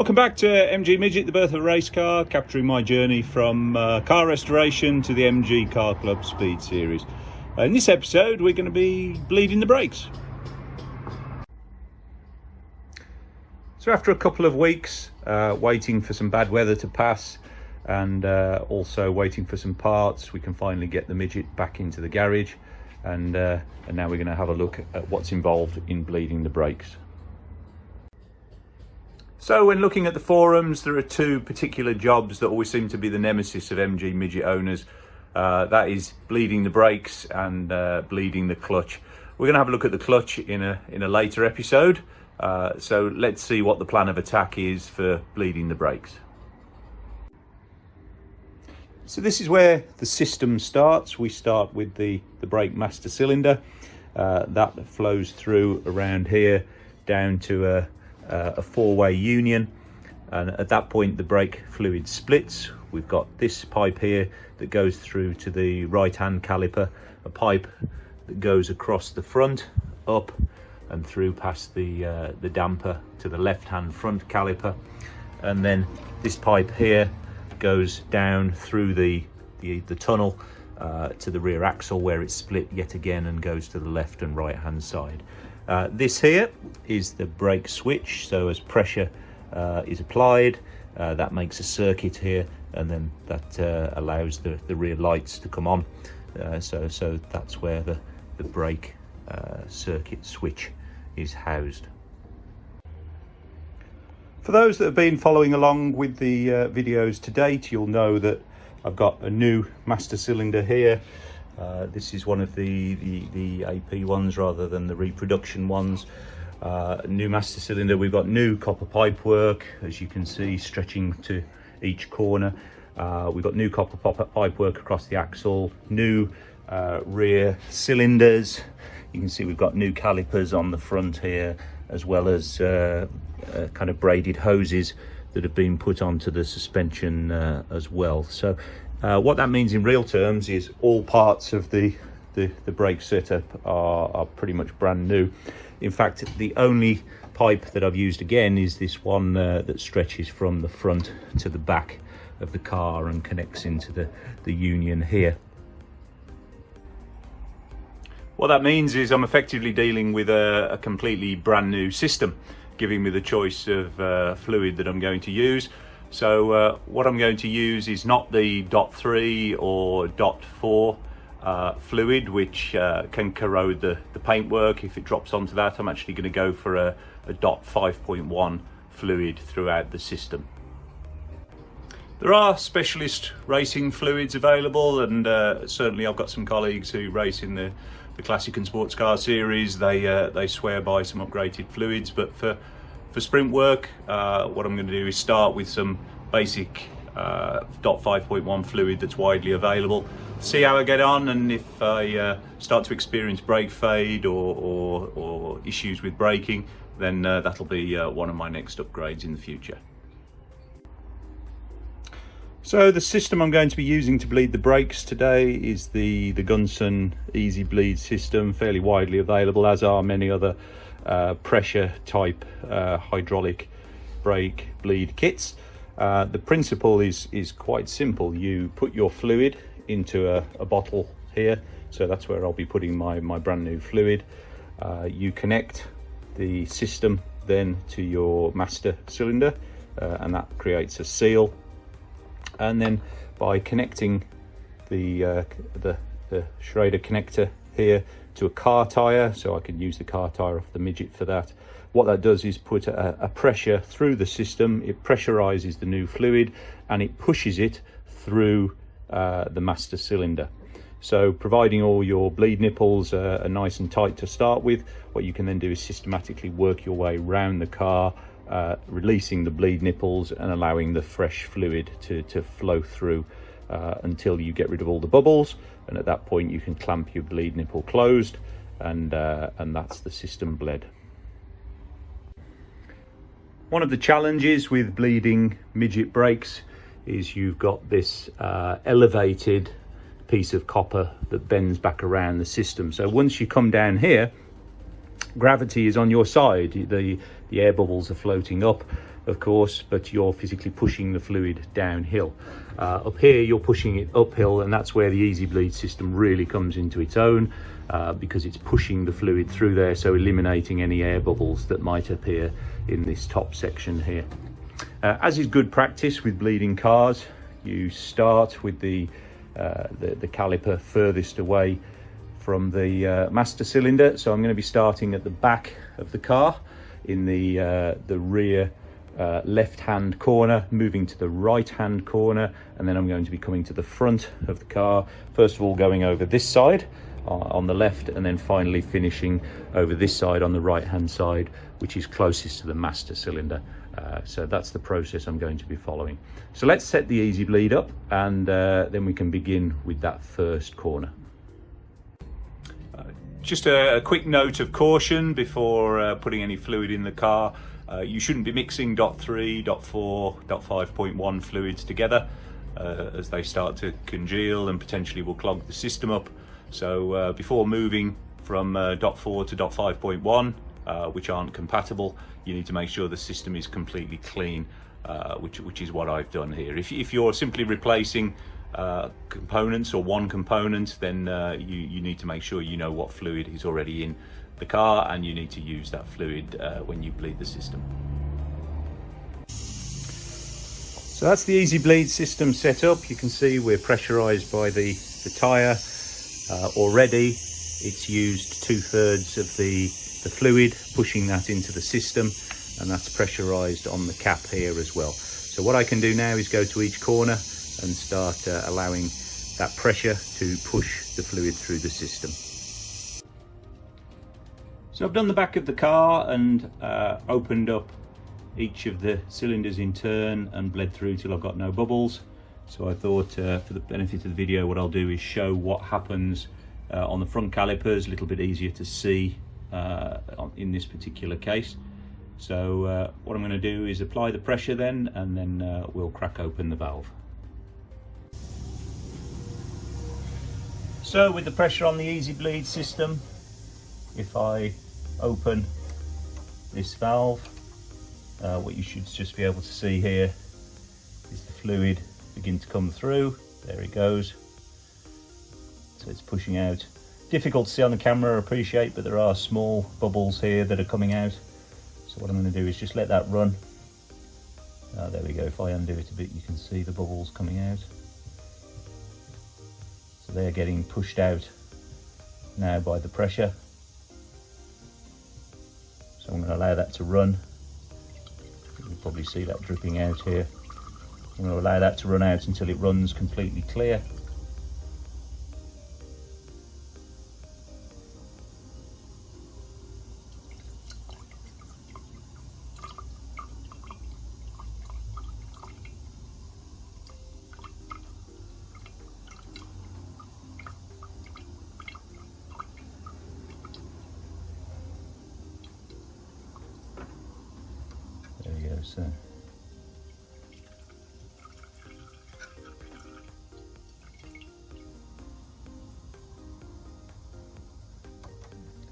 Welcome back to MG Midget, the birth of a race car, capturing my journey from car restoration to the MG Car Club Speed Series. In this episode, we're going to be bleeding the brakes. So after a couple of weeks waiting for some bad weather to pass and also waiting for some parts, we can finally get the Midget back into the garage, and now we're going to have a look at what's involved in bleeding the brakes. So when looking at the forums, there are two particular jobs that always seem to be the nemesis of MG Midget owners. That is bleeding the brakes and bleeding the clutch. We're going to have a look at the clutch in a later episode. So let's see what the plan of attack is for bleeding the brakes. So this is where the system starts. We start with the brake master cylinder. That flows through around here down to a four-way union, and at that point the brake fluid splits. We've got this pipe here that goes through to the right hand caliper, a pipe that goes across the front, up and through past the damper to the left hand front caliper, and then this pipe here goes down through the tunnel to the rear axle, where it's split yet again and goes to the left and right hand side. This here is the brake switch, so as pressure is applied, that makes a circuit here, and then that allows the rear lights to come on. So that's where the brake circuit switch is housed. For those that have been following along with the videos to date, you'll know that I've got a new master cylinder here. This is one of the AP ones rather than the reproduction ones. New master cylinder. We've got new copper pipe work, as you can see, stretching to each corner. We've got new copper pipe work across the axle, new rear cylinders. You can see we've got new calipers on the front here, as well as kind of braided hoses that have been put onto the suspension as well. So what that means in real terms is all parts of the brake setup are pretty much brand new. In fact, the only pipe that I've used again is this one that stretches from the front to the back of the car and connects into the union here. What that means is I'm effectively dealing with a completely brand new system, giving me the choice of fluid that I'm going to use. So what I'm going to use is not the .3 or .4 fluid, which can corrode the paintwork if it drops onto that. I'm actually going to go for a .5.1 fluid throughout the system. There are specialist racing fluids available, and certainly I've got some colleagues who race in the classic and sports car series. They swear by some upgraded fluids, but for sprint work, what I'm going to do is start with some basic .5.1 fluid that's widely available, see how I get on, and if I start to experience brake fade or issues with braking, then that'll be one of my next upgrades in the future. So the system I'm going to be using to bleed the brakes today is the Gunsons Eezibleed system, fairly widely available, as are many other pressure type hydraulic brake bleed kits. The principle is quite simple. You put your fluid into a bottle here, so that's where I'll be putting my brand new fluid. You connect the system then to your master cylinder, and that creates a seal. And then by connecting the Schrader connector here to a car tyre, so I can use the car tyre off the Midget for that, what that does is put a pressure through the system. It pressurizes the new fluid and it pushes it through the master cylinder. So providing all your bleed nipples are nice and tight to start with, what you can then do is systematically work your way around the car, releasing the bleed nipples and allowing the fresh fluid to flow through until you get rid of all the bubbles, and at that point you can clamp your bleed nipple closed, and that's the system bled. One of the challenges with bleeding Midget brakes is you've got this elevated piece of copper that bends back around the system. So once you come down here, gravity is on your side. The air bubbles are floating up, of course, but you're physically pushing the fluid downhill. Up here you're pushing it uphill, and that's where the Eezibleed system really comes into its own, because it's pushing the fluid through there, so eliminating any air bubbles that might appear in this top section here. As is good practice with bleeding cars, you start with the caliper furthest away from the master cylinder. So I'm going to be starting at the back of the car in the rear left-hand corner, moving to the right-hand corner, and then I'm going to be coming to the front of the car. First of all, going over this side on the left, and then finally finishing over this side on the right-hand side, which is closest to the master cylinder. So that's the process I'm going to be following. So let's set the Eezibleed up, and then we can begin with that first corner. Just a quick note of caution before putting any fluid in the car. You shouldn't be mixing .3, .4, .5.1 fluids together, as they start to congeal and potentially will clog the system up. So before moving from .4 to .5.1, which aren't compatible, you need to make sure the system is completely clean, which is what I've done here. If you're simply replacing components or one component, then you need to make sure you know what fluid is already in the car, and you need to use that fluid when you bleed the system. So that's the Eezibleed system set up. You can see we're pressurized by the tyre already. It's used 2/3 of the fluid, pushing that into the system, and that's pressurized on the cap here as well. So what I can do now is go to each corner and start allowing that pressure to push the fluid through the system. So I've done the back of the car and opened up each of the cylinders in turn and bled through till I've got no bubbles. So I thought for the benefit of the video, what I'll do is show what happens on the front calipers, a little bit easier to see in this particular case. So what I'm going to do is apply the pressure then, and then we'll crack open the valve. So with the pressure on the Eezibleed system, if I open this valve, what you should just be able to see here is the fluid begin to come through. There it goes. So it's pushing out. Difficult to see on the camera, I appreciate, but there are small bubbles here that are coming out. So what I'm going to do is just let that run. There we go. If I undo it a bit, you can see the bubbles coming out. So they're getting pushed out now by the pressure. So I'm going to allow that to run. You can probably see that dripping out here. I'm going to allow that to run out until it runs completely clear. There we go, so.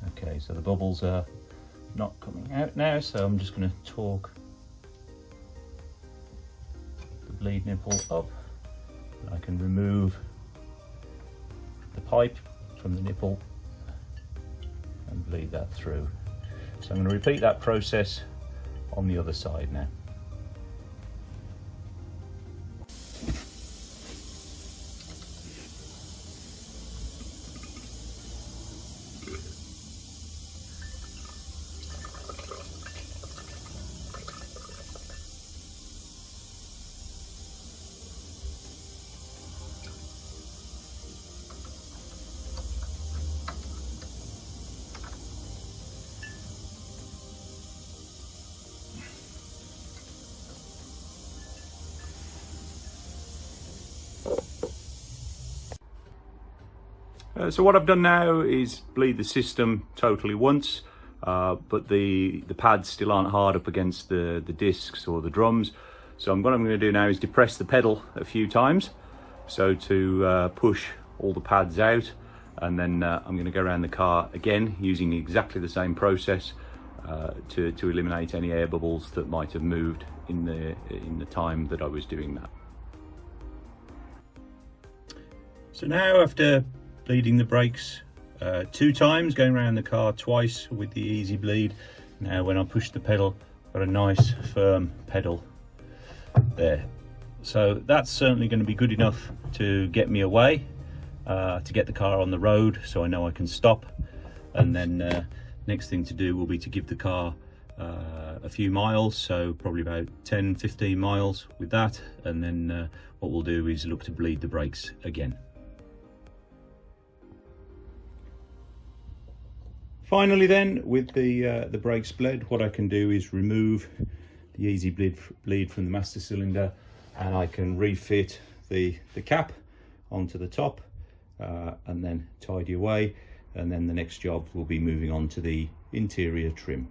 Okay, so the bubbles are not coming out now, so I'm just going to torque the bleed nipple up. I can remove the pipe from the nipple and bleed that through. So I'm going to repeat that process on the other side now. So what I've done now is bleed the system totally once, but the pads still aren't hard up against the discs or the drums. So what I'm going to do now is depress the pedal a few times, so to push all the pads out, and then I'm going to go around the car again using exactly the same process to eliminate any air bubbles that might have moved in the time that I was doing that. So now, after bleeding the brakes 2 times, going around the car twice with the Eezibleed, now when I push the pedal, got a nice firm pedal there. So that's certainly going to be good enough to get me away, to get the car on the road, so I know I can stop. And then next thing to do will be to give the car a few miles, so probably about 10-15 miles with that, and then what we'll do is look to bleed the brakes again. Finally then, with the brakes bled, what I can do is remove the Eezibleed from the master cylinder, and I can refit the cap onto the top and then tidy away, and then the next job will be moving on to the interior trim.